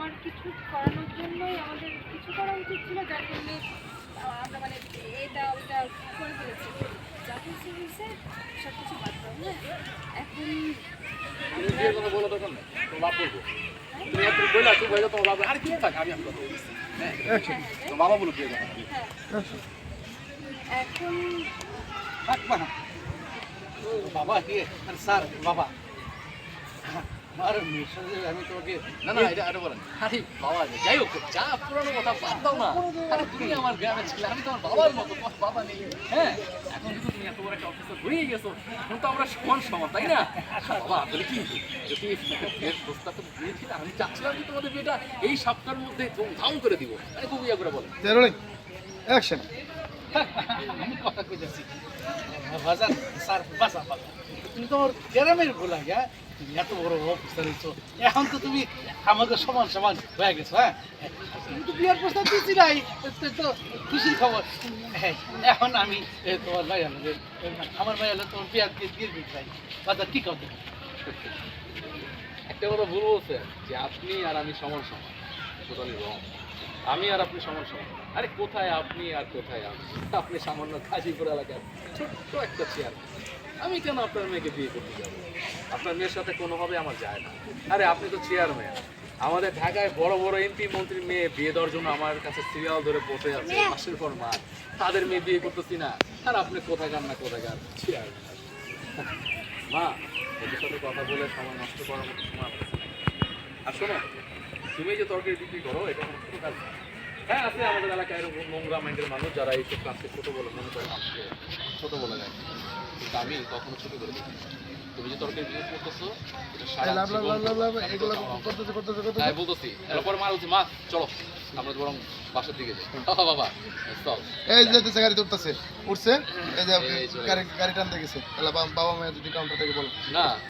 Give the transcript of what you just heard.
আমার কিছু করানোর জন্যই আমাদের কিছু করা উচিত ছিল, যার জন্য আমরা মানে এটা ওইটা করে ফেলেছি। যা কিছু হয়েছে সব কিছু বাদ দাও। হ্যাঁ, এখন তুমি বিয়ের কথা বলো তখন না, তোমার বাপ বলবো। তুমি একটু বলে চুপ হয়ে যাও, তোমার বাবা আরে কি থাক আমি কথা বলছি। হ্যাঁ, তোমার বাবা বলো বিয়ের কথা। এখন থাকবা না বাবা কি স্যার বাবা আর মিশরে আমি তোমাকে না না এটা বলেন। আরে বাবা যাই হোক, যা পুরনো কথা বাদ দাও না। আরে তুমি আমার গ্রামের ছেলে, আমি তোমার বাবার মতো, তোমার বাবা নেই। হ্যাঁ, এখন কিন্তু তুমি এত বড় একটা অফিসার হয়ে গেছো, এখন তো আমরা সমান সমান, তাই না? বাবা আসলে কি যদি বিয়ের প্রস্তাবটা দিয়েছিল, আমি চাচ্ছিলাম যে তোমাদের বিয়েটা এই সপ্তাহের মধ্যে ধুমধাম করে দিব। আরে খুব ইয়া করে বলেন। Rolling action. আমি কথা কইতেছি বাজার স্যার বাসা বাবা তুমি তোমার গ্রামের ভোলা গা, তুমি এত বড় অফিসার হয়েছো, এখন তো তুমি আমাদের সমান সমান হয়ে গেছো। হ্যাঁ, তুমি তো বিয়ার প্রস্তাব দিয়েছিলাই, তো খুশির খবর। হ্যাঁ, এখন আমি তোমার ভাই হলো আমার ভাই হলো তোমার বিয়ার দিয়ে দিতে চাই। বাজার কি কথা? একটা কথা ভুল বলছেন যে আপনি আর আমি সমান সমান, টোটালি রং। আমি আর আপনি সমান সমান। আরে কোথায় আপনি আর কোথায় আমি? আপনি সামান্য গাজীপুর এলাকার ছোট্ট একটা চেয়ার। আমি কেন আপনার মেয়েকে বিয়ে করতে যাব? আপনার মেয়ের সাথে কোনোভাবে আমার যায় না। আরে আপনি তো চেয়ারম্যান, আমাদের ঢাকায় বড় বড় এমপি মন্ত্রীর মেয়ে বিয়ে দেওয়ার জন্য আমার কাছে সিরিয়াল ধরে বসে আছে মাসের পর মাস। তাদের মেয়ে বিয়ে করতেছি না, আর আপনি কোথায় গান না কোথায় গান চেয়ারম্যান। মা, এদের সাথে কথা বলে সময় নষ্ট করার মতো সময় আমার কাছে নেই। আর শোনো, তুমি যে তরকারি বিক্রি করো এটা কোনো ছোটো কাজ না। হ্যাঁ, আছে আমাদের এলাকায় এরকম নোংরা মাইন্ডের মানুষ যারা এইসব কাজকে ছোটো বলে মনে করে, মানুষকে ছোটো বলে দেয়, কিন্তু আমি কখনো ছোটো করে দেখি। তুমি যে তরকারি বিক্রি করতেছো এটা সারা জীবন এগুলো করতেছে হ্যাঁ বলতেছি, এরপর মার উচিত। মা চলো আমরা বরং বাসার দিকে যাই। বাবা চল। এই যে গাড়ি উঠতেছে উঠছে, এই যে এই চলে গাড়ি টানতে গেছে। তাহলে বাবা মায়ের যদি কাউন্টার থেকে বলো না